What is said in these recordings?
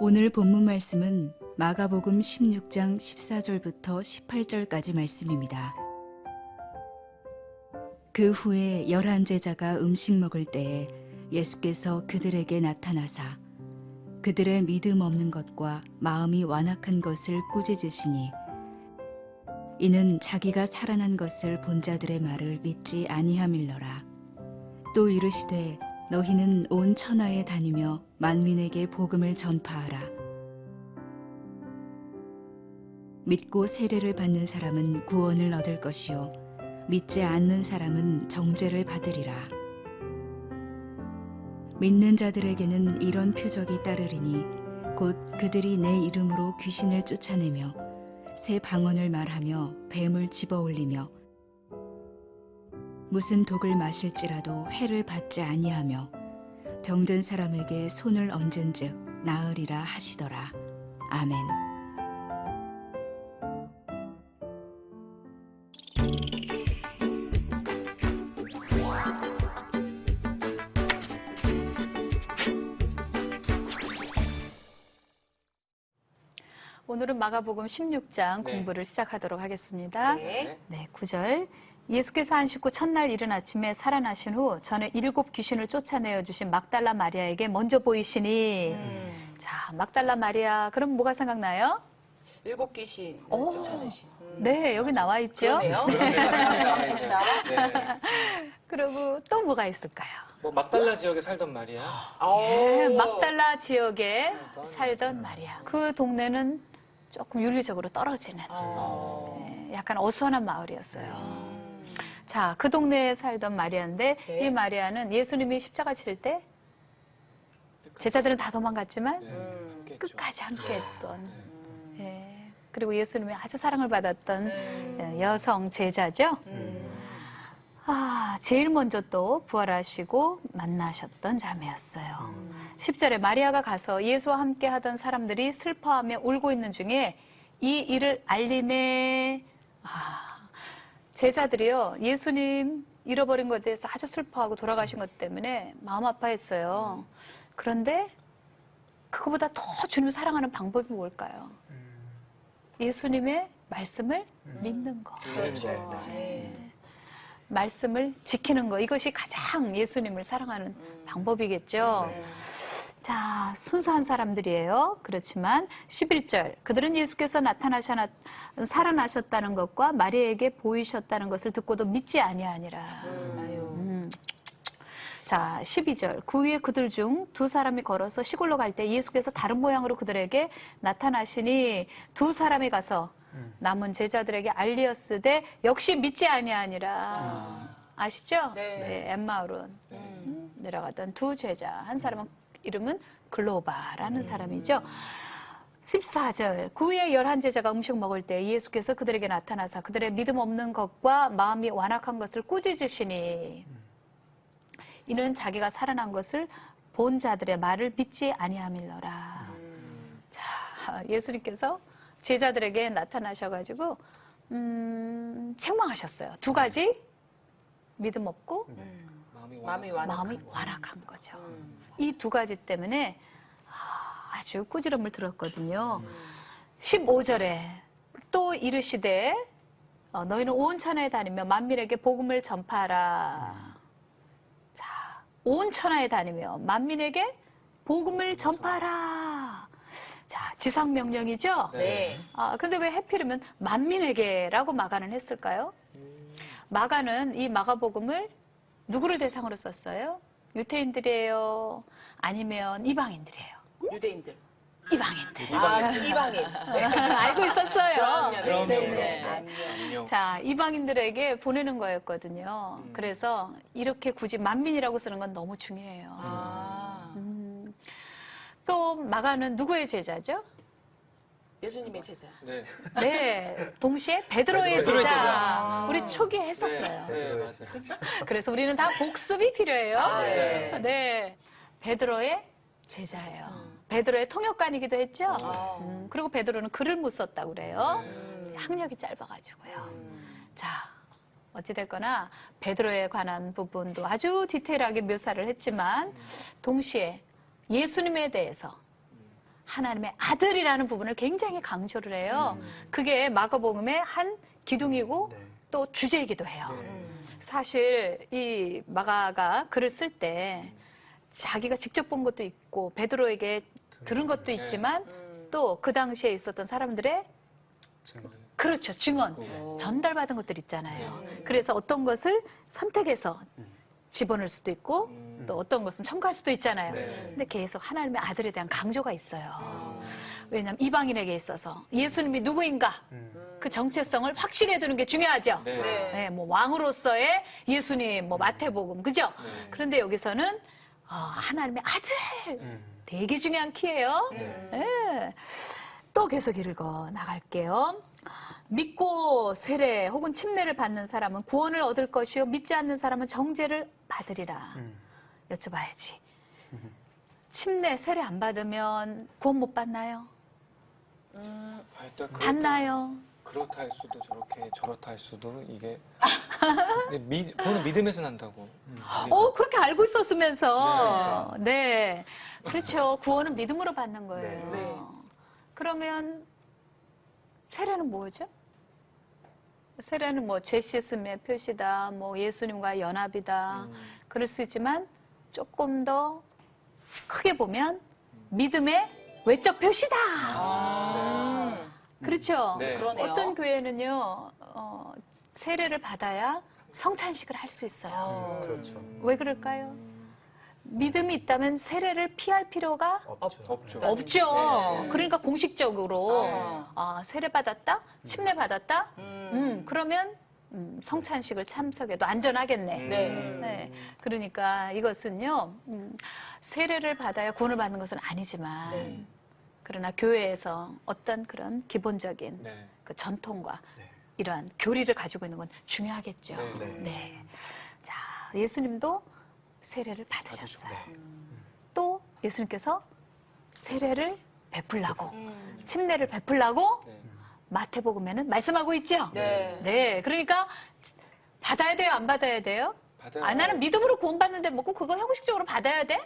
오늘 본문 말씀은 마가복음 16장 14절부터 18절까지 말씀입니다. 그 후에 11제자가 음식 먹을 때에 예수께서 그들에게 나타나사 그들의 믿음 없는 것과 마음이 완악한 것을 꾸짖으시니 이는 자기가 살아난 것을 본 자들의 말을 믿지 아니함일러라. 또 이르시되 너희는 온 천하에 다니며 만민에게 복음을 전파하라. 믿고 세례를 받는 사람은 구원을 얻을 것이요 믿지 않는 사람은 정죄를 받으리라. 믿는 자들에게는 이런 표적이 따르리니 곧 그들이 내 이름으로 귀신을 쫓아내며 새 방언을 말하며 뱀을 집어올리며 무슨 독을 마실지라도 해를 받지 아니하며 병든 사람에게 손을 얹은즉 나으리라 하시더라. 아멘. 오늘은 마가복음 16장 네. 공부를 시작하도록 하겠습니다. 네. 네, 9절. 예수께서 안식구 첫날 이른 아침에 살아나신 후 전에 7 귀신을 쫓아내어 주신 막달라 마리아에게 먼저 보이시니 자, 막달라 마리아 그럼 뭐가 생각나요? 7 귀신 오. 쫓아내신. 네, 여기 나와 있죠. 그러네요. 진짜. 네. 그리고 또 뭐가 있을까요? 뭐 막달라 지역에 살던 말이야. 네, 오. 막달라 지역에 살던 마리아. 그 동네는 조금 윤리적으로 떨어지는 네, 약간 어수선한 마을이었어요. 자, 그 동네에 살던 마리아인데 네. 이 마리아는 예수님이 십자가 치실 때 제자들은 다 도망갔지만 함께 했죠. 끝까지 함께했던 예, 그리고 예수님이 아주 사랑을 받았던 여성 제자죠. 제일 먼저 또 부활하시고 만나셨던 자매였어요. 10절에 마리아가 가서 예수와 함께 하던 사람들이 슬퍼하며 울고 있는 중에 이 일을 알림에 제자들이요, 예수님 잃어버린 것에 대해서 아주 슬퍼하고 돌아가신 것 때문에 마음 아파했어요. 그런데 그거보다 더 주님을 사랑하는 방법이 뭘까요? 예수님의 말씀을 믿는 거. 그렇죠. 네. 말씀을 지키는 거. 이것이 가장 예수님을 사랑하는 방법이겠죠. 자, 순수한 사람들이에요. 그렇지만 11절. 그들은 예수께서 살아나셨다는 것과 마리아에게 보이셨다는 것을 듣고도 믿지 아니하니라. 자, 12절. 그 후에 그들 중 2 사람이 걸어서 시골로 갈 때 예수께서 다른 모양으로 그들에게 나타나시니 2 사람이 가서 남은 제자들에게 알리었으되 역시 믿지 아니하니라. 아시죠? 네. 엠마오론 내려가던 2 제자. 한 사람은 이름은 글로바라는 사람이죠. 14절. 그 후에 11제자가 음식 먹을 때 예수께서 그들에게 나타나사 그들의 믿음 없는 것과 마음이 완악한 것을 꾸짖으시니 이는 자기가 살아난 것을 본 자들의 말을 믿지 아니함일러라. 자, 예수님께서 제자들에게 나타나셔가지고 책망하셨어요. 2 가지 믿음 없고 마음이 완악한 거죠. 이 2 가지 때문에 아주 꾸지람을 들었거든요. 15절에 또 이르시되 너희는 온 천하에 다니며 만민에게 복음을 전파하라. 자, 온 천하에 다니며 만민에게 복음을 전파하라. 자, 지상명령이죠? 네. 근데 왜 하필이면 만민에게라고 마가는 했을까요? 마가는 이 마가복음을 누구를 대상으로 썼어요? 유태인들이에요? 아니면 이방인들이에요? 유대인들. 이방인들. 이방인. 알고 있었어요. 그럼요. 네. 안녕. 자, 이방인들에게 보내는 거였거든요. 그래서 이렇게 굳이 만민이라고 쓰는 건 너무 중요해요. 또 마가는 누구의 제자죠? 예수님의 제자. 네. 네, 동시에 베드로의 베드로의 제자. 제자. 우리 초기에 했었어요. 네, 맞아. 그래서 우리는 다 복습이 필요해요. 네. 네, 베드로의 제자예요. 베드로의 통역관이기도 했죠. 그리고 베드로는 글을 못 썼다고 그래요. 학력이 짧아가지고요. 자, 어찌됐거나 베드로에 관한 부분도 아주 디테일하게 묘사를 했지만 동시에 예수님에 대해서 하나님의 아들이라는 부분을 굉장히 강조를 해요. 그게 마가복음의 한 기둥이고 네. 또 주제이기도 해요. 네. 사실 이 마가가 글을 쓸 때 자기가 직접 본 것도 있고 베드로에게 들은 것도 네. 있지만 또 그 당시에 있었던 사람들의 증거. 그렇죠. 증언, 네. 전달받은 것들 있잖아요. 그래서 어떤 것을 선택해서 집어넣을 수도 있고 또 어떤 것은 첨가할 수도 있잖아요. 네. 근데 계속 하나님의 아들에 대한 강조가 있어요. 왜냐하면 이방인에게 있어서 예수님이 누구인가 그 정체성을 확신해 두는 게 중요하죠. 네. 네, 뭐 왕으로서의 예수님, 뭐 마태복음, 그죠? 네. 그런데 여기서는 하나님의 아들 되게 중요한 키예요. 네. 또 계속 읽어 나갈게요. 믿고 세례 혹은 침례를 받는 사람은 구원을 얻을 것이요 믿지 않는 사람은 정죄를 받으리라. 여쭤봐야지. 침례 세례 안 받으면 구원 못 받나요? 아, 일단 받나요? 그렇다 할 수도 저렇다 할 수도 이게 근데 그거는 믿음에서 난다고. 그렇게 알고 있었으면서. 네. 네. 그렇죠. 구원은 믿음으로 받는 거예요. 네. 그러면 세례는 뭐죠? 세례는 뭐 죄 씻음의 표시다, 뭐 예수님과 연합이다. 그럴 수 있지만 조금 더 크게 보면 믿음의 외적 표시다. 그렇죠. 네. 그러네요. 어떤 교회는요, 세례를 받아야 성찬식을 할 수 있어요. 그렇죠. 왜 그럴까요? 믿음이 있다면 세례를 피할 필요가 없죠. 없죠. 네. 그러니까 공식적으로 네. 세례 받았다, 침례 받았다. 그러면 성찬식을 참석해도 안전하겠네. 네. 네. 그러니까 이것은요, 세례를 받아야 구원을 받는 것은 아니지만, 네. 그러나 교회에서 어떤 그런 기본적인 네. 그 전통과 네. 이러한 교리를 가지고 있는 건 중요하겠죠. 네. 네. 네. 자, 예수님도 세례를 받으셨어요. 네. 또 예수님께서 세례를 베풀라고, 침례를 베풀라고 네. 마태복음에는 말씀하고 있죠. 네. 네, 그러니까 받아야 돼요, 안 받아야 돼요? 받아야 나는 믿음으로 구원받는데 뭐꼭 그거 형식적으로 받아야 돼?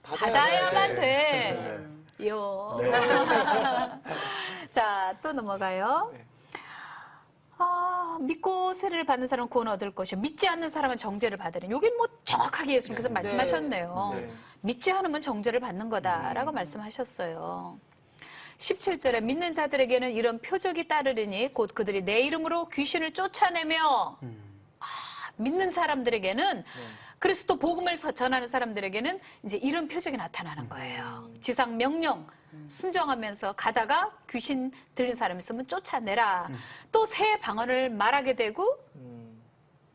받아야만 돼. 요. 자, 또 넘어가요. 네. 믿고 세례를 받는 사람은 구원 얻을 것이요 믿지 않는 사람은 정죄를 받으리니. 여기 뭐 정확하게 예수님께서 네. 말씀하셨네요. 네. 믿지 않으면 정죄를 받는 거다라고 말씀하셨어요. 17절에 믿는 자들에게는 이런 표적이 따르리니 곧 그들이 내 이름으로 귀신을 쫓아내며 믿는 사람들에게는 그래서 또 복음을 전하는 사람들에게는 이제 이런 표적이 나타나는 거예요. 지상 명령 순종하면서 가다가 귀신 들린 사람 있으면 쫓아내라. 또 새 방언을 말하게 되고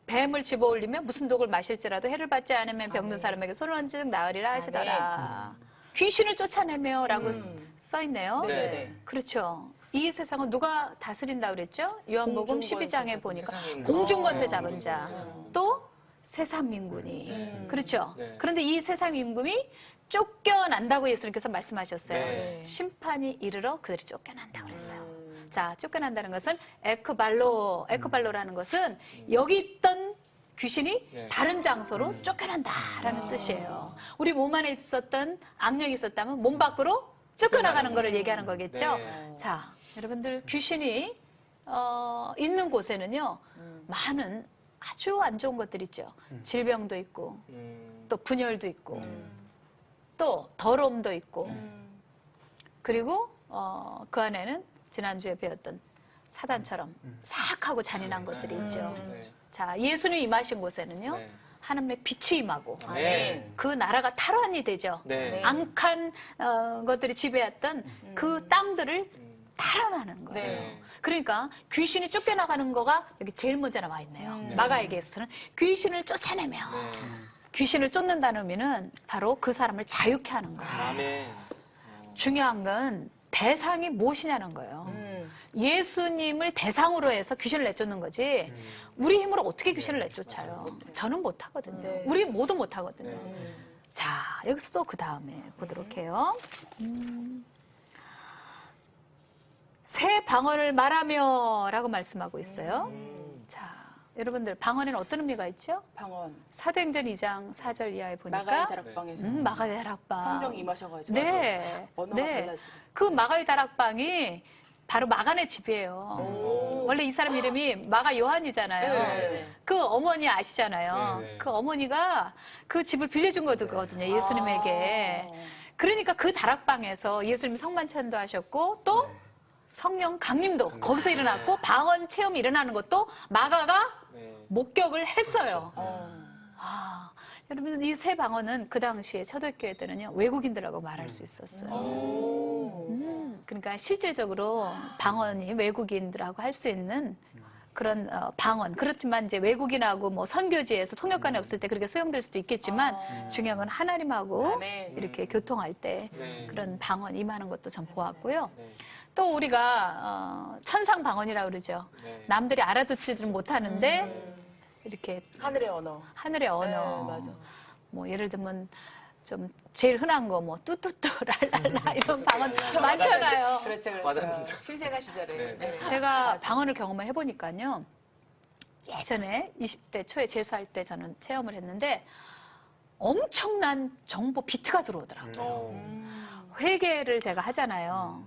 뱀을 집어올리면 무슨 독을 마실지라도 해를 받지 않으면 병든 사람에게 손을 얹은 나으리라 하시더라. 귀신을 쫓아내며라고 써 있네요. 네. 그렇죠. 이 세상은 누가 다스린다 그랬죠? 요한복음 공중권세 12장에 잡은 보니까 세상인 공중권세 거. 잡은 자, 또 세상 민군이. 그렇죠. 네. 그런데 이 세상 민군이 쫓겨난다고 예수님께서 말씀하셨어요. 네. 심판이 이르러 그들이 쫓겨난다고 그랬어요. 자, 쫓겨난다는 것은 에크발로라는 것은 여기 있던 귀신이 네. 다른 장소로 쫓겨난다라는 뜻이에요. 우리 몸 안에 있었던 악령이 있었다면 몸 밖으로 쫓겨나가는 것을 얘기하는 거겠죠. 네. 자, 여러분들 귀신이 있는 곳에는요 많은 아주 안 좋은 것들 있죠. 질병도 있고 또 분열도 있고 또 더러움도 있고 그리고 그 안에는 지난주에 배웠던 사단처럼 사악하고 잔인한 것들이 있죠. 네. 자, 예수님 임하신 곳에는요 네. 하나님의 빛이 임하고 네. 그 나라가 탈환이 되죠. 네. 악한 것들이 지배했던 그 땅들을 탈환하는 거예요. 네. 그러니까 귀신이 쫓겨나가는 거가 여기 제일 먼저 나와 있네요. 마가에게서는 귀신을 쫓아내며 네. 귀신을 쫓는다는 의미는 바로 그 사람을 자유케 하는 거예요. 아멘. 중요한 건 대상이 무엇이냐는 거예요. 예수님을 대상으로 해서 귀신을 내쫓는 거지 우리 힘으로 어떻게 귀신을 내쫓아요? 저는 못하거든요. 네. 우리 모두 못하거든요. 네. 자, 여기서 또 그 다음에 보도록 해요. 새 방언을 말하며 라고 말씀하고 있어요. 자, 여러분들 방언에는 어떤 의미가 있죠? 방언. 사도행전 2장 4절 이하에 마가의 보니까 다락방에서 마가의 다락방. 성령 임하셔가지고 네. 언어가 네. 달라지고. 그 마가의 다락방이 바로 마간의 집이에요. 오. 원래 이 사람 이름이 마가 요한이잖아요. 네. 그 어머니 아시잖아요. 네, 네. 그 어머니가 그 집을 빌려준 거거든요. 예수님에게. 그러니까 그 다락방에서 예수님이 성만찬도 하셨고 또 성령 강림도 거기서 일어났고 방언 체험이 일어나는 것도 마가가 네. 목격을 했어요. 어. 아, 여러분 이 세 방언은 그 당시에 초대교회 때는요 외국인들하고 말할 수 있었어요. 오. 그러니까 실질적으로 방언이 외국인들하고 할 수 있는 그런 방언. 그렇지만 이제 외국인하고 뭐 선교지에서 통역관이 없을 때 그렇게 수용될 수도 있겠지만 중요한 건 하나님하고 아멘. 이렇게 교통할 때 네. 그런 방언 임하는 것도 전 보았고요. 네. 또 우리가 천상 방언이라고 그러죠. 네. 남들이 알아듣지는 못하는데 이렇게 하늘의 언어. 하늘의 언어. 네, 맞아. 뭐 예를 들면 좀 제일 흔한 거 뭐 뚜뚜뚜 랄랄라 이런 방언 많잖아요. 그렇죠, 그렇죠. 맞았는데. 신세가 시절에. 네, 네. 제가 방언을 경험을 해보니까요. 예전에 20대 초에 재수할 때 저는 체험을 했는데 엄청난 정보 비트가 들어오더라고요. 어. 회계를 제가 하잖아요.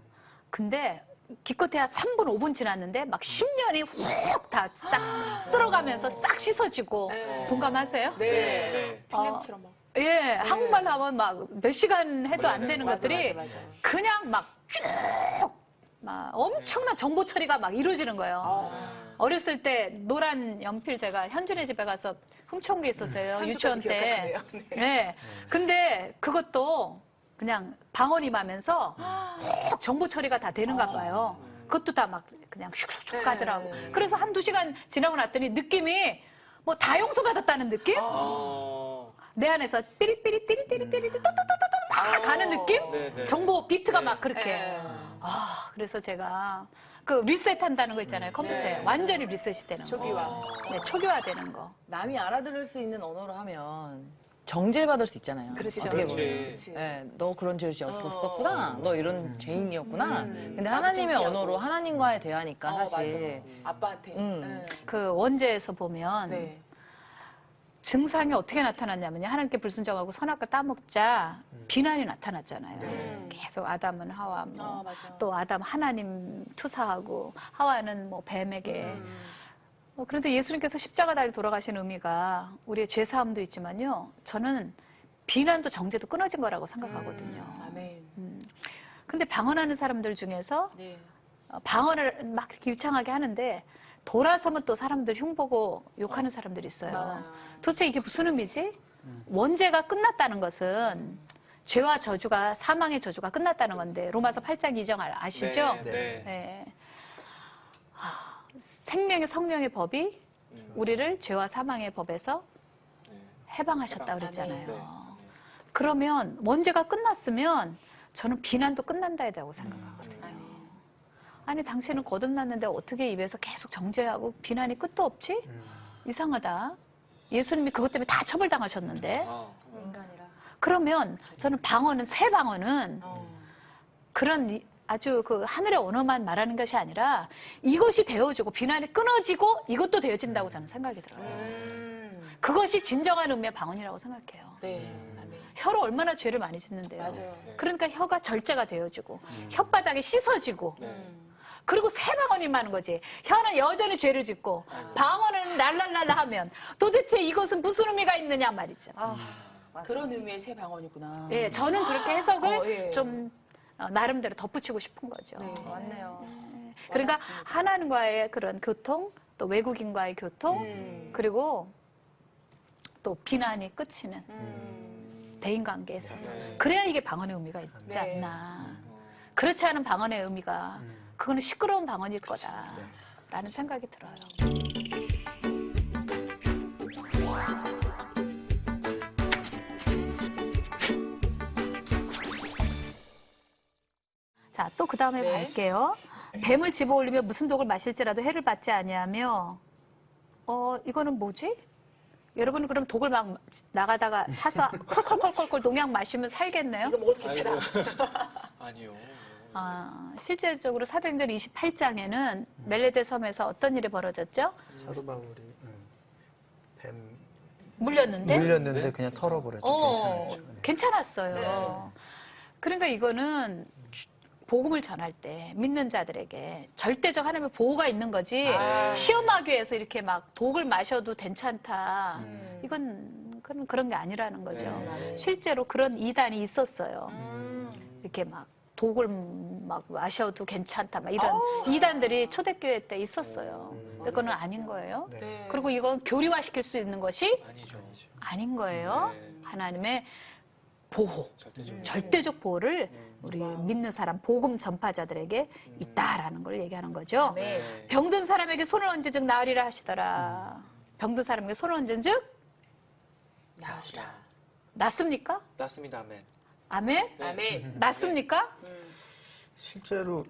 근데 기껏해야 3분, 5분 지났는데 막 10년이 훅 다 싹 쓸어가면서 싹 씻어지고 네. 동감하세요? 네. 네. 필름처럼 막. 예, 한국말로 하면 막 몇 시간 해도 안 되는 맞아, 것들이 맞아, 맞아. 그냥 막 쭉 막 엄청난 정보 처리가 막 이루어지는 거예요. 어렸을 때 노란 연필 제가 현준의 집에 가서 훔쳐온 게 있었어요. 유치원 때. 기억하시네요. 네. 네. 근데 그것도 그냥 방언 임하면서 훅 정보 처리가 다 되는가 봐요. 그것도 다 막 그냥 슉슉슉 가더라고. 네. 그래서 한두 시간 지나고 났더니 느낌이 뭐 다 용서받았다는 느낌? 어. 내 안에서 삐리삐리 띠리띠리띠리 또또또또또 막 가는 느낌? 네, 네. 정보 비트가 네. 막 그렇게. 네. 아, 그래서 제가 그 리셋 한다는 거 있잖아요. 컴퓨터에. 네. 완전히 리셋이 되는 거. 초기화. 네, 초기화되는 거. 남이 알아들을 수 있는 언어로 하면 정죄받을 수 있잖아요. 그렇죠. 어떻게 보면. 그렇지. 네, 너 그런 죄이 없었구나. 너 이런 죄인이었구나. 근데 나도 하나님의 창피하고. 언어로 하나님과의 대화니까 사실. 맞아. 아빠한테. 음. 네. 그 원제에서 보면 네. 증상이 어떻게 나타났냐면요. 하나님께 불순종하고 선악과 따먹자 비난이 나타났잖아요. 네. 계속 아담은 하와 뭐 맞아. 또 아담 하나님 투사하고 하와는 뭐 뱀에게 그런데 예수님께서 십자가 달리 돌아가신 의미가 우리의 죄사함도 있지만요. 저는 비난도 정죄도 끊어진 거라고 생각하거든요. 아멘. 근데 방언하는 사람들 중에서 네. 방언을 막 이렇게 유창하게 하는데 돌아서면 또 사람들 흉보고 욕하는 사람들이 있어요. 많아요. 도대체 이게 무슨 의미지? 원죄가 끝났다는 것은 죄와 저주가 사망의 저주가 끝났다는 건데 로마서 8장 2장 아시죠? 네. 네. 생명의 성령의 법이 우리를 죄와 사망의 법에서 해방하셨다 그랬잖아요. 네. 그러면 원죄가 끝났으면 저는 비난도 끝난다 해야되고 생각하거든요. 아니 당신은 거듭났는데 어떻게 입에서 계속 정죄하고 비난이 끝도 없지? 이상하다. 예수님이 그것 때문에 다 처벌당하셨는데 아. 그러면 저는 방언은 새 방언은 그런 아주 그 하늘의 언어만 말하는 것이 아니라 이것이 되어지고 비난이 끊어지고 이것도 되어진다고 저는 생각이 들어요. 그것이 진정한 의미의 방언이라고 생각해요. 네. 아멘. 혀로 얼마나 죄를 많이 짓는데요. 맞아요. 그러니까 혀가 절제가 되어지고 혓바닥이 씻어지고 그리고 새 방언이 많은 거지. 혀는 여전히 죄를 짓고 방언은 랄랄랄라 하면 도대체 이것은 무슨 의미가 있느냐 말이죠. 그런 의미의 새 방언이구나. 예, 저는 그렇게 해석을 예. 좀 나름대로 덧붙이고 싶은 거죠. 네. 맞네요. 그러니까 와닿습니다. 하나님과의 그런 교통, 또 외국인과의 교통, 그리고 또 비난이 끝이는 대인관계에 있어서 그래야 이게 방언의 의미가 있지 네. 않나. 그렇지 않은 방언의 의미가 그거는 시끄러운 방언일 거다라는 생각이 들어요. 자, 또 그 다음에 네. 갈게요. 뱀을 집어 올리며 무슨 독을 마실지라도 해를 받지 아니하며 이거는 뭐지? 여러분은 그럼 독을 막 나가다가 사서 콜콜콜콜 농약 마시면 살겠네요? 이거 먹어도 괜찮아. 아니요. 실제적으로 사도행전 28장에는 멜레데 섬에서 어떤 일이 벌어졌죠? 사도 바울이 뱀 물렸는데 물렸는데 네? 그냥 털어버렸죠. 괜찮았죠. 괜찮았어요. 그러니까 이거는 복음을 전할 때 믿는 자들에게 절대적 하나님의 보호가 있는 거지 시험하기 위해서 이렇게 막 독을 마셔도 괜찮다. 이건 그런 게 아니라는 거죠. 네. 실제로 그런 이단이 있었어요. 이렇게 막 독을 막 마셔도 괜찮다. 막 이런 이단들이 초대교회 때 있었어요. 근데 그건 아닌 거예요. 네. 네. 그리고 이건 교리화시킬 수 있는 것이 아니죠. 아닌 거예요. 네. 하나님의 보호, 절대적으로. 절대적 보호를 우리 믿는 사람, 복음 전파자들에게 있다라는 걸 얘기하는 거죠. 네. 병든 사람에게 손을 얹은 즉 나으리라 하시더라. 병든 사람에게 손을 얹은 즉 나으리라. 낫습니까? 땄습니다. 아멘. 아멘? 네. 아멘. 낫습니까? 실제로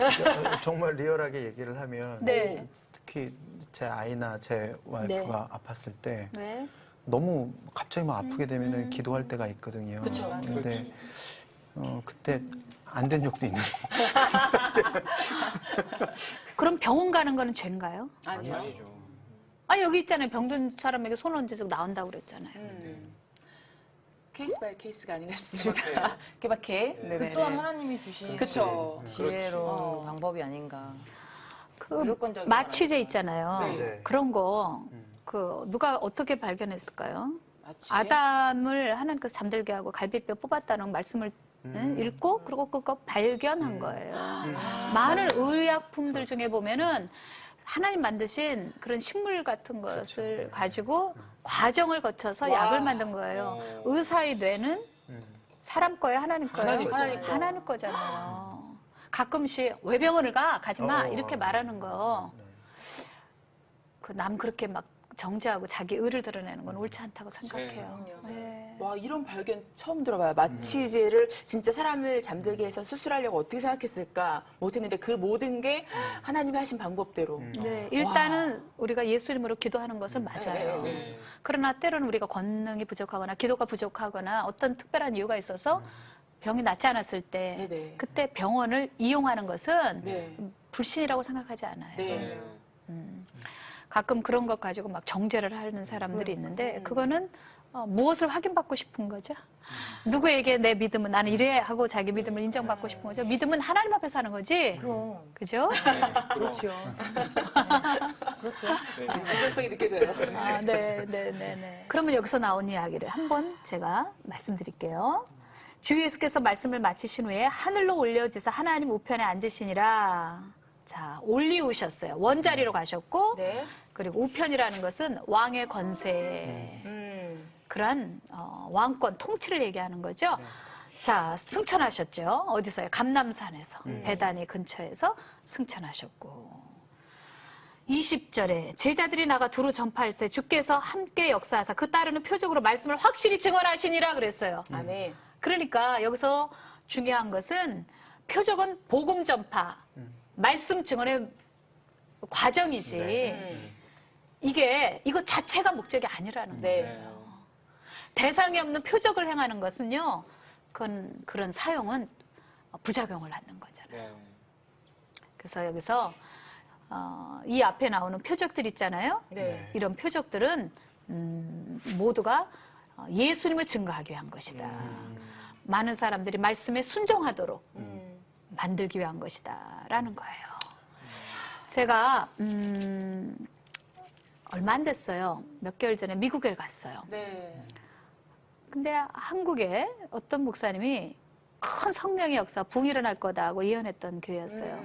정말 리얼하게 얘기를 하면 네. 특히 제 아이나 제 와이프가 아팠을 때 네. 너무 갑자기 막 아프게 되면 기도할 때가 있거든요. 그쵸. 근데 그때 안 된 적도 있는. 그럼 병원 가는 거는 죄인가요? 아니요. 아니죠. 아 여기 있잖아요. 병든 사람에게 손을 얹은 즉 나온다고 그랬잖아요. 케이스 바이 케이스가 아닌가 싶습니다. 케바케. 네네. 또한 하나님이 주신 그쵸. 지혜로운 방법이 아닌가. 그 무조건적인 마취제 건 있잖아요. 네. 그런 거 누가 어떻게 발견했을까요? 마취제? 아담을 하나님께서 잠들게 하고 갈비뼈 뽑았다는 말씀을 읽고 그리고 그거 발견한 거예요. 많은 의약품들 중에 보면은 하나님 만드신 그런 식물 같은 것을 가지고 과정을 거쳐서 와. 약을 만든 거예요. 의사의 뇌는 사람 거예요, 하나님 거예요? 하나님 거예요. 하나님 거잖아요. 가끔씩 왜 병원을 가? 가지 마. 이렇게 말하는 거. 남 그렇게 막 정죄하고 자기 의를 드러내는 건 옳지 않다고 생각해요. 네. 와, 이런 발견 처음 들어봐요. 마취제를 진짜 사람을 잠들게 해서 수술하려고 어떻게 생각했을까 못했는데 그 모든 게 하나님이 하신 방법대로. 네, 일단은 우리가 예수 이름으로 기도하는 것은 맞아요. 네. 그러나 때로는 우리가 권능이 부족하거나 기도가 부족하거나 어떤 특별한 이유가 있어서 병이 낫지 않았을 때 네네. 그때 병원을 이용하는 것은 네. 불신이라고 생각하지 않아요. 네. 가끔 그런 것 가지고 막 정죄를 하는 사람들이 있는데 그거는 무엇을 확인받고 싶은 거죠? 누구에게 내 믿음은 나는 이래 하고 자기 믿음을 인정받고 싶은 거죠? 믿음은 하나님 앞에서 하는 거지? 그럼. 그죠? 그렇죠. 그렇죠. 진정성이 느껴져요. 아, 네. 그러면 여기서 나온 이야기를 한번 제가 말씀드릴게요. 주 예수께서 말씀을 마치신 후에 하늘로 올려지사 하나님 우편에 앉으시니라. 자, 올리우셨어요. 원자리로 가셨고, 네. 그리고 우편이라는 것은 왕의 권세, 그러한 왕권, 통치를 얘기하는 거죠. 자, 승천하셨죠. 어디서요? 감람산에서, 베다니 근처에서 승천하셨고. 20절에 제자들이 나가 두루 전파할세 주께서 함께 역사하사 그 따르는 표적으로 말씀을 확실히 증언하시니라 그랬어요. 아멘. 그러니까 여기서 중요한 것은 표적은 복음 전파, 말씀 증언의 과정이지. 이거 자체가 목적이 아니라는 거예요. 네. 대상이 없는 표적을 행하는 것은요, 그런 사용은 부작용을 낳는 거잖아요. 네. 그래서 여기서 이 앞에 나오는 표적들 있잖아요. 네. 이런 표적들은 모두가 예수님을 증거하기 위한 것이다. 많은 사람들이 말씀에 순종하도록 만들기 위한 것이다 라는 거예요. 제가 얼마 안 됐어요. 몇 개월 전에 미국에 갔어요. 네. 근데 한국에 어떤 목사님이 큰 성령의 역사, 붕이 일어날 거다 하고 예언했던 교회였어요.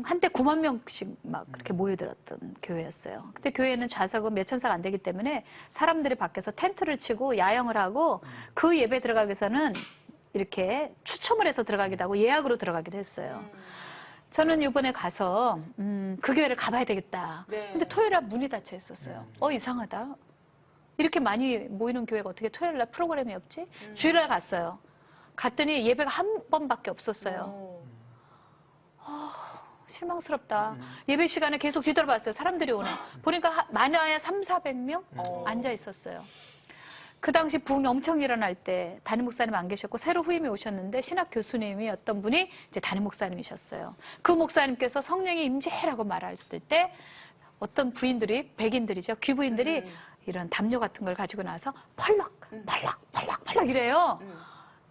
한때 9만 명씩 막 그렇게 모여들었던 교회였어요. 근데 교회는 좌석은 몇 천사가 안 되기 때문에 사람들이 밖에서 텐트를 치고 야영을 하고 그 예배 들어가기 위해서는 이렇게 추첨을 해서 들어가기도 하고 예약으로 들어가기도 했어요. 저는 이번에 가서 그 교회를 가봐야 되겠다. 네. 근데 토요일 날 문이 닫혀 있었어요. 이상하다. 이렇게 많이 모이는 교회가 어떻게 토요일 날 프로그램이 없지? 주일 날 갔어요. 갔더니 예배가 한 번밖에 없었어요. 실망스럽다. 예배 시간에 계속 뒤돌아봤어요. 사람들이 오네. 보니까 많아야 300~400명 앉아 있었어요. 그 당시 부흥이 엄청 일어날 때 담임 목사님 안 계셨고 새로 후임이 오셨는데 신학 교수님이 어떤 분이 이제 담임 목사님이셨어요. 그 목사님께서 성령의 임재라고 말했을 때 어떤 부인들이, 백인들이죠. 귀부인들이 이런 담요 같은 걸 가지고 나서 펄럭 이래요.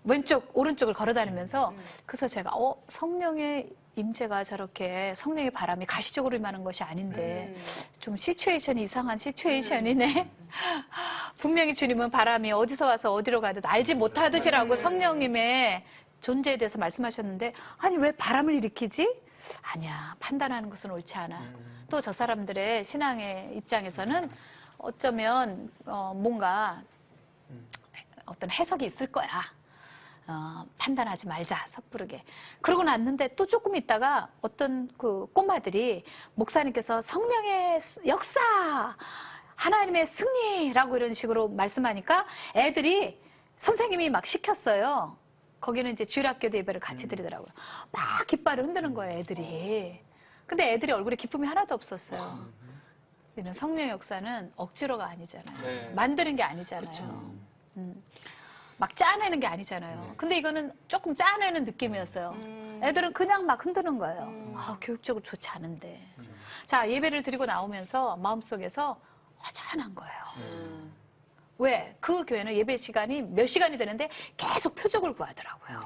왼쪽 오른쪽을 걸어다니면서 그래서 제가 성령의 임재가 저렇게 성령의 바람이 가시적으로 임하는 것이 아닌데 좀 시츄에이션이 이상한 시츄에이션이네. 분명히 주님은 바람이 어디서 와서 어디로 가든 알지 못하듯이라고 성령님의 존재에 대해서 말씀하셨는데 아니 왜 바람을 일으키지? 아니야. 판단하는 것은 옳지 않아. 또 저 사람들의 신앙의 입장에서는 어쩌면 뭔가 어떤 해석이 있을 거야. 판단하지 말자, 섣부르게. 그러고 났는데 또 조금 있다가 어떤 그 꼬마들이 목사님께서 성령의 역사, 하나님의 승리라고 이런 식으로 말씀하니까 애들이 선생님이 막 시켰어요. 거기는 이제 주일학교도 예배를 같이 드리더라고요. 막 깃발을 흔드는 거예요, 애들이. 근데 애들이 얼굴에 기쁨이 하나도 없었어요. 이런 성령의 역사는 억지로가 아니잖아요. 네. 만드는 게 아니잖아요. 막 짜내는 게 아니잖아요. 근데 이거는 조금 짜내는 느낌이었어요. 애들은 그냥 막 흔드는 거예요. 교육적으로 좋지 않은데. 자, 예배를 드리고 나오면서 마음속에서 허전한 거예요. 왜? 그 교회는 예배 시간이 몇 시간이 되는데 계속 표적을 구하더라고요.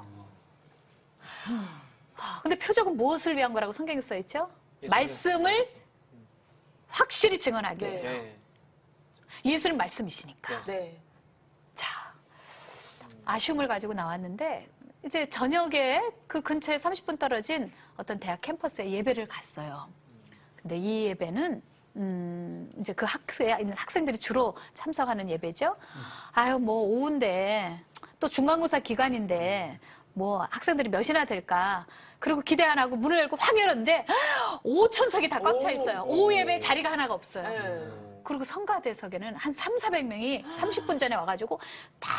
근데 표적은 무엇을 위한 거라고 성경에 써 있죠? 말씀을 확실히 증언하기 위해서. 네. 예수는 말씀이시니까. 네. 자, 아쉬움을 가지고 나왔는데 이제 저녁에 그 근처에 30분 떨어진 어떤 대학 캠퍼스에 예배를 갔어요. 근데 이 예배는 이제 그 학교에 있는 학생들이 주로 참석하는 예배죠. 아유, 뭐 오후인데 또 중간고사 기간인데 뭐 학생들이 몇이나 될까. 그리고 기대 안 하고 문을 열고 확 열었는데 5,000석이 다 꽉 차 있어요. 오후 예배 자리가 하나가 없어요. 네. 그리고 성가대석에는 한 300~400명이 30분 전에 와가지고 딱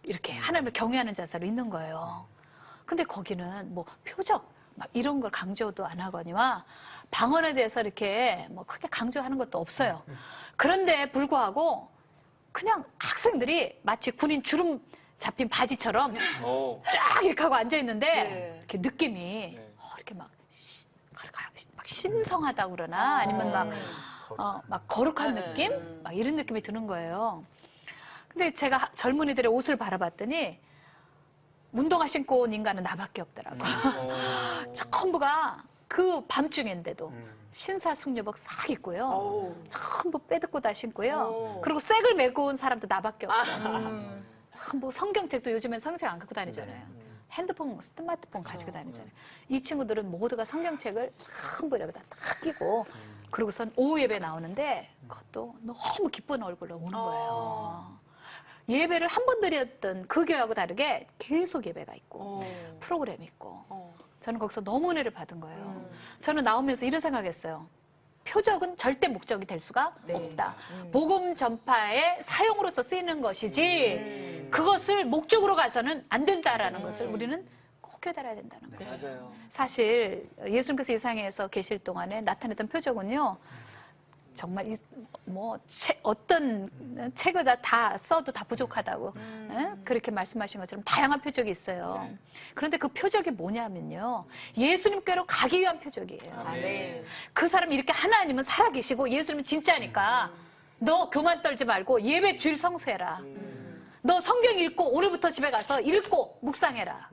이렇게 하나님을 경외하는 자세로 있는 거예요. 근데 거기는 뭐 표적 막 이런 걸 강조도 안 하거니와 방언에 대해서 이렇게 뭐 크게 강조하는 것도 없어요. 그런데 불구하고 그냥 학생들이 마치 군인 주름 잡힌 바지처럼 오. 쫙 이렇게 하고 앉아 있는데 네. 이렇게 느낌이 이렇게 막 신성하다고 그러나 아니면 막 거룩한 느낌? 막 이런 느낌이 드는 거예요. 근데 제가 젊은이들의 옷을 바라봤더니 운동화 신고 온 인간은 나밖에 없더라고요. 전부가 그 밤중인데도 신사숙녀복 싹 입고요. 전부 빼듣고 다 신고요. 그리고 색을 메고 온 사람도 나밖에 없어요. 전부 성경책도 요즘엔 성경책 안 갖고 다니잖아요. 핸드폰, 스마트폰 가지고 다니잖아요. 이 친구들은 모두가 성경책을 전부 여기다 딱 끼고 그리고선 오후 예배 나오는데 그것도 너무 기쁜 얼굴로 오는 거예요. 예배를 한 번 드렸던 그 교회하고 다르게 계속 예배가 있고 프로그램이 있고 저는 거기서 너무 은혜를 받은 거예요. 저는 나오면서 이런 생각했어요. 표적은 절대 목적이 될 수가 없다. 복음 전파의 사용으로서 쓰이는 것이지 그것을 목적으로 가서는 안 된다라는 것을 우리는 꼭 깨달아야 된다는 거예요. 맞아요. 사실 예수님께서 이 세상에서 계실 동안에 나타냈던 표적은요. 정말 어떤 책을 다 써도 다 부족하다고 그렇게 말씀하신 것처럼 다양한 표적이 있어요. 네. 그런데 그 표적이 뭐냐면요. 예수님께로 가기 위한 표적이에요. 아멘. 그 사람이 이렇게 하나님은 살아계시고 예수님은 진짜니까 너 교만 떨지 말고 예배 주일 성수해라. 너 성경 읽고 오늘부터 집에 가서 읽고 묵상해라.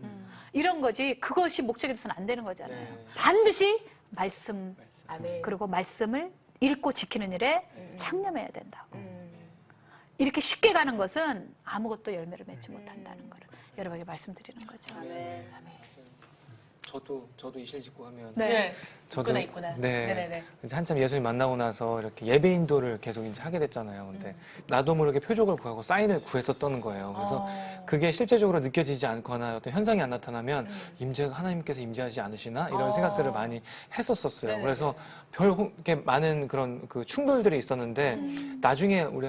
이런 거지 그것이 목적이 돼서는 안 되는 거잖아요. 네. 반드시 말씀 아멘. 그리고 말씀을 읽고 지키는 일에 창념해야 된다고. 이렇게 쉽게 가는 것은 아무것도 열매를 맺지 못한다는 거를 여러분에게 말씀드리는 거죠. 아멘. 저도 이실직고 하면 네. 저도 있구나. 네. 네네네. 이제 한참 예수님 만나고 나서 이렇게 예배 인도를 계속 이제 하게 됐잖아요. 근데 나도 모르게 표적을 구하고 사인을 구했었던 거예요. 그래서 그게 실제적으로 느껴지지 않거나 어떤 현상이 안 나타나면 하나님께서 임재하지 않으시나 이런 생각들을 많이 했었었어요. 네네네. 그래서 이렇게 많은 그런 그 충돌들이 있었는데 나중에 우리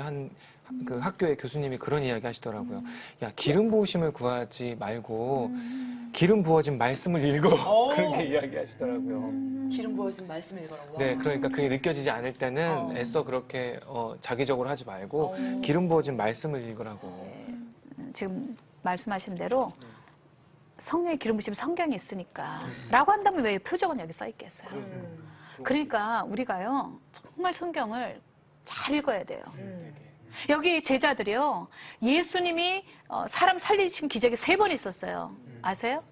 그 학교의 교수님이 그런 이야기 하시더라고요. 야, 기름 부으심을 구하지 말고 기름 부어진 말씀을 읽어. 그렇게 이야기 하시더라고요. 기름 부어진 말씀을 읽어라고. 네, 그러니까 그게 느껴지지 않을 때는 애써 그렇게 자기적으로 하지 말고 기름 부어진 말씀을 읽으라고. 지금 말씀하신 대로 성령의 기름 부심 성경에 있으니까 라고 한다면 왜 표적은 여기 써 있겠어요? 그러니까 우리가요 정말 성경을 잘 읽어야 돼요. 여기 제자들이요. 예수님이 사람 살리신 기적이 3번 있었어요. 아세요?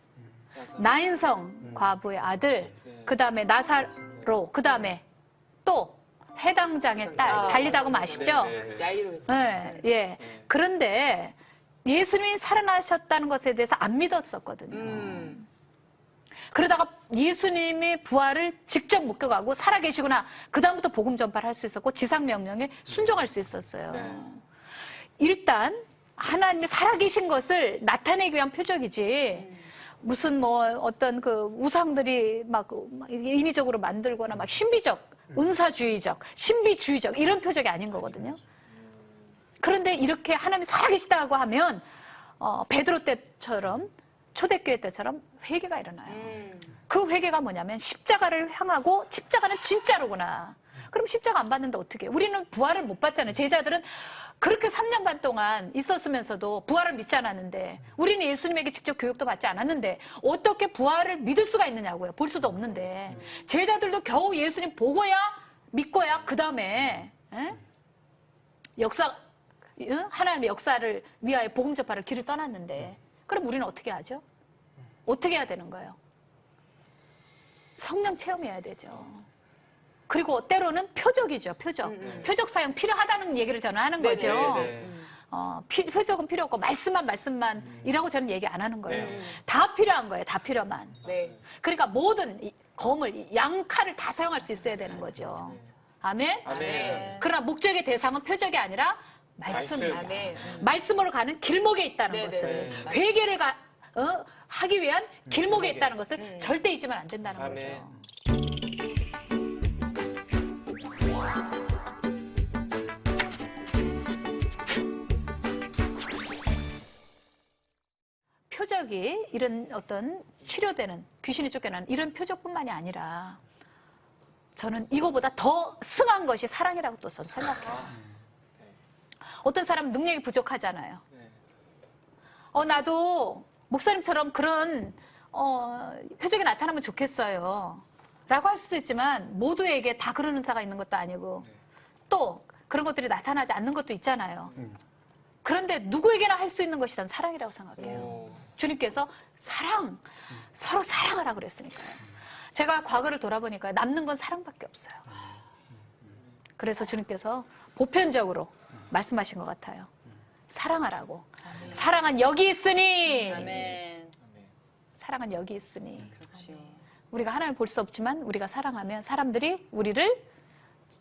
나인성 과부의 아들, 그 다음에 나사로, 그 다음에 또 해당장의 딸, 달리다고 아시죠? 야이로. 네, 예. 그런데 예수님이 살아나셨다는 것에 대해서 안 믿었었거든요. 그러다가 예수님의 부활을 직접 목격하고 살아계시구나. 그다음부터 복음 전파를 할 수 있었고 지상명령에 순종할 수 있었어요. 일단 하나님이 살아계신 것을 나타내기 위한 표적이지 무슨 뭐 어떤 그 우상들이 막 인위적으로 만들거나 막 신비적, 은사주의적, 신비주의적 이런 표적이 아닌 거거든요. 그런데 이렇게 하나님이 살아계시다고 하면 베드로 때처럼 초대교회 때처럼 회개가 일어나요. 그 회개가 뭐냐면 십자가를 향하고 십자가는 진짜로구나. 그럼 십자가 안 받는데 어떻게 해? 우리는 부활을 못 받잖아요. 제자들은 그렇게 3년 반 동안 있었으면서도 부활을 믿지 않았는데 우리는 예수님에게 직접 교육도 받지 않았는데 어떻게 부활을 믿을 수가 있느냐고요. 볼 수도 없는데 제자들도 겨우 예수님 보고야 믿고야 그 다음에 하나님의 역사를 위하여 복음 전파를 길을 떠났는데 그럼 우리는 어떻게 하죠? 어떻게 해야 되는 거예요? 성령 체험해야 되죠. 그리고 때로는 표적이죠. 표적 사용 필요하다는 얘기를 저는 하는 거죠. 표적은 필요 없고 말씀만 이라고 저는 얘기 안 하는 거예요. 다 필요한 거예요. 다 필요만. 그러니까 모든 검을 양칼을 다 사용할 수 있어야 되는 거죠. 아멘. 그러나 목적의 대상은 표적이 아니라 말씀입니다. 말씀으로 가는 길목에 있다는 것을 회개를 하기 위한 길목에 있다는 것을 절대 잊으면 안 된다는 거죠. 표적이 이런 어떤 치료되는 귀신이 쫓겨나는 이런 표적뿐만이 아니라 저는 이거보다 더 승한 것이 사랑이라고 또 생각해요. 어떤 사람은 능력이 부족하잖아요. 나도 목사님처럼 그런 표적이 나타나면 좋겠어요. 라고 할 수도 있지만 모두에게 다 그런 은사가 있는 것도 아니고 또 그런 것들이 나타나지 않는 것도 있잖아요. 그런데 누구에게나 할 수 있는 것이 전 사랑이라고 생각해요. 주님께서 서로 사랑하라고 그랬으니까요. 제가 과거를 돌아보니까 남는 건 사랑밖에 없어요. 그래서 주님께서 보편적으로 말씀하신 것 같아요. 사랑하라고. 사랑은 여기 있으니. 아멘. 사랑은 여기 있으니. 그렇지. 우리가 하나님을 볼 수 없지만 우리가 사랑하면 사람들이 우리를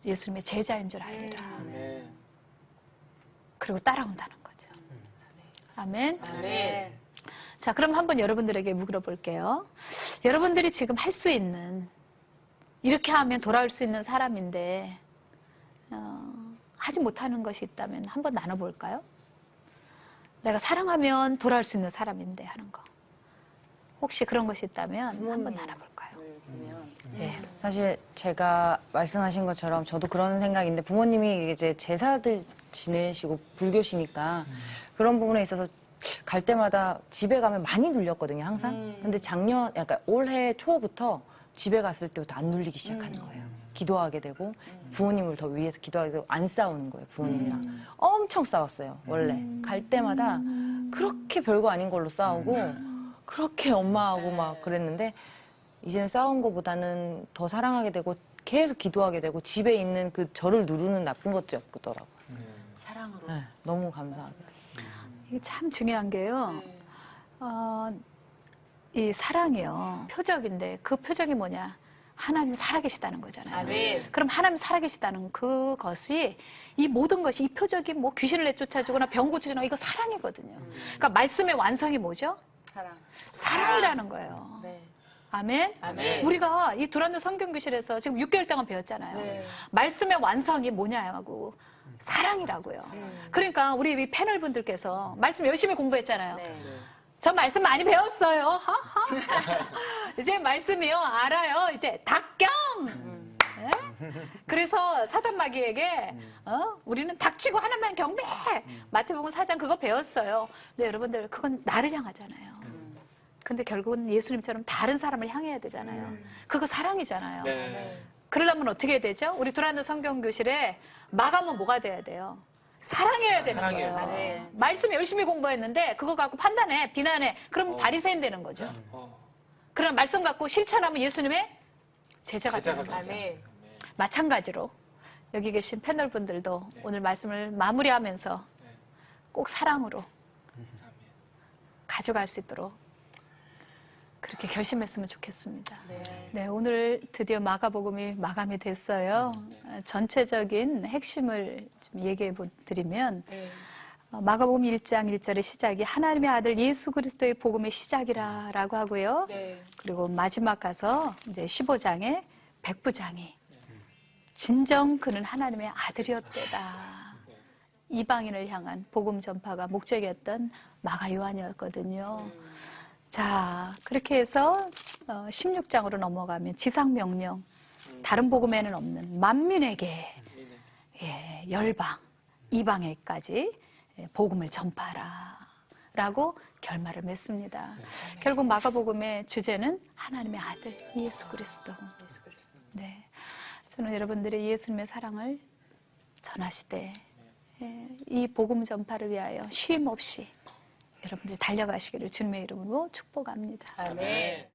예수님의 제자인 줄 알리라. 그리고 따라온다는 거죠. 아멘. 아멘. 자, 그럼 한번 여러분들에게 물어볼게요. 여러분들이 지금 할 수 있는, 이렇게 하면 돌아올 수 있는 사람인데 하지 못하는 것이 있다면 한번 나눠볼까요? 내가 사랑하면 돌아올 수 있는 사람인데 하는 거. 혹시 그런 것이 있다면 한번 나눠볼까요? 네. 사실 제가 말씀하신 것처럼 저도 그런 생각인데 부모님이 이제 제사들 지내시고 불교시니까 그런 부분에 있어서 갈 때마다 집에 가면 많이 눌렸거든요, 항상. 근데 약간 올해 초부터 집에 갔을 때부터 안 눌리기 시작하는 거예요. 기도하게 되고 부모님을 더 위해서 기도하게 되고 안 싸우는 거예요, 부모님이랑. 엄청 싸웠어요, 원래. 갈 때마다 그렇게 별거 아닌 걸로 싸우고 그렇게 엄마하고 막 그랬는데 이제는 싸운 것보다는 더 사랑하게 되고 계속 기도하게 되고 집에 있는 그 저를 누르는 나쁜 것도 없더라고요. 사랑으로. 네, 너무 감사하게. 이게 참 중요한 게요. 이 사랑이요. 표적인데 그 표적이 뭐냐? 하나님이 살아계시다는 거잖아요. 아멘. 그럼 하나님이 살아계시다는 그것이 이 모든 것이 이 표적이 뭐 귀신을 내쫓아주거나 병 고쳐주거나 이거 사랑이거든요. 그러니까 말씀의 완성이 뭐죠? 사랑이라는 거예요. 네. 아멘? 아멘. 우리가 이 두란노 성경교실에서 지금 6개월 동안 배웠잖아요. 네. 말씀의 완성이 뭐냐고 사랑이라고요. 그러니까 우리 이 패널 분들께서 말씀 열심히 공부했잖아요. 저 말씀 많이 배웠어요. 이제 말씀이요 알아요. 이제 닭경. 네? 그래서 사단 마귀에게 우리는 닥치고 하나만 경배. 마태복음 4장 그거 배웠어요. 근데 여러분들 그건 나를 향하잖아요. 근데 결국은 예수님처럼 다른 사람을 향해야 되잖아요. 그거 사랑이잖아요. 그러려면 어떻게 해야 되죠? 우리 두란노 성경교실에 마감은 뭐가 돼야 돼요? 사랑해야 되는 사랑해요. 거예요. 네. 말씀 열심히 공부했는데 그거 갖고 판단해, 비난해. 그럼 바리새인 되는 거죠. 그러나 말씀 갖고 실천하면 예수님의 제자가 되는 거죠. 아멘. 마찬가지로 여기 계신 패널 분들도 오늘 말씀을 마무리하면서 꼭 사랑으로 가져갈 수 있도록 그렇게 결심했으면 좋겠습니다. 네, 오늘 드디어 마가복음이 마감이 됐어요. 전체적인 핵심을 좀 얘기해 드리면 마가복음 1장 1절의 시작이 하나님의 아들 예수 그리스도의 복음의 시작이라고 하고요. 네. 그리고 마지막 가서 이제 15장에 백부장이 진정 그는 하나님의 아들이었대다. 이방인을 향한 복음 전파가 목적이었던 마가 요한이었거든요. 자, 그렇게 해서 16장으로 넘어가면 지상명령, 다른 복음에는 없는 만민에게 열방, 이방에까지 복음을 전파하라 라고 결말을 맺습니다. 결국 마가복음의 주제는 하나님의 아들 예수 그리스도. 네, 저는 여러분들이 예수님의 사랑을 전하시되 이 복음 전파를 위하여 쉼 없이 여러분들이 달려가시기를 주님의 이름으로 축복합니다. 아멘.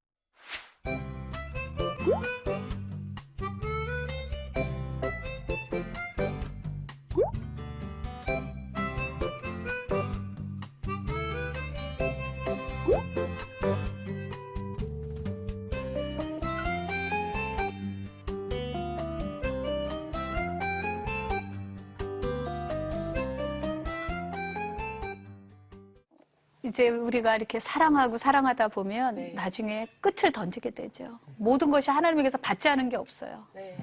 이제 우리가 이렇게 사랑하고 사랑하다 보면 네. 나중에 끝을 던지게 되죠. 모든 것이 하나님에게서 받지 않은 게 없어요. 네.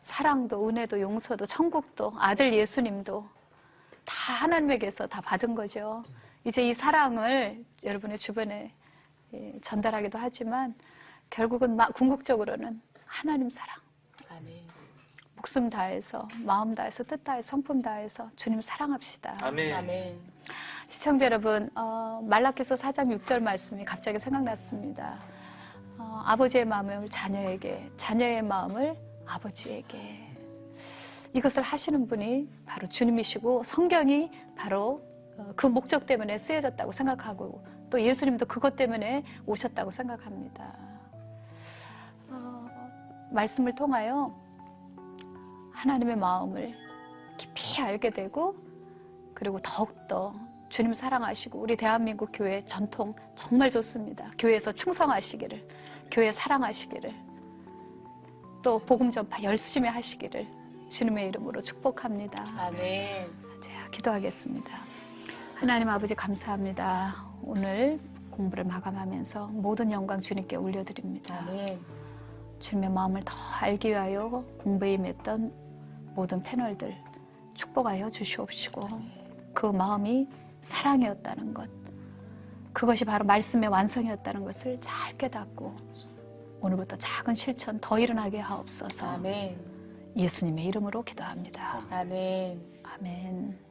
사랑도 은혜도 용서도 천국도 아들 예수님도 다 하나님에게서 다 받은 거죠. 이제 이 사랑을 여러분의 주변에 전달하기도 하지만 결국은 궁극적으로는 하나님 사랑. 아멘. 목숨 다해서 마음 다해서 뜻 다해서 성품 다해서 주님 사랑합시다. 아멘. 아멘. 시청자 여러분, 말라기서 4장 6절 말씀이 갑자기 생각났습니다. 아버지의 마음을 자녀에게, 자녀의 마음을 아버지에게. 이것을 하시는 분이 바로 주님이시고 성경이 바로 그 목적 때문에 쓰여졌다고 생각하고 또 예수님도 그것 때문에 오셨다고 생각합니다. 말씀을 통하여 하나님의 마음을 깊이 알게 되고 그리고 더욱더 주님 사랑하시고 우리 대한민국 교회 전통 정말 좋습니다. 교회에서 충성하시기를, 교회 사랑하시기를, 또 복음 전파 열심히 하시기를 주님의 이름으로 축복합니다. 아멘. 자, 기도하겠습니다. 하나님 아버지 감사합니다. 오늘 공부를 마감하면서 모든 영광 주님께 올려드립니다. 아멘. 주님의 마음을 더 알기 위하여 공부에 임했던 모든 패널들 축복하여 주시옵시고 그 마음이 사랑이었다는 것, 그것이 바로 말씀의 완성이었다는 것을 잘 깨닫고 오늘부터 작은 실천 더 일어나게 하옵소서. 아멘. 예수님의 이름으로 기도합니다. 아멘. 아멘.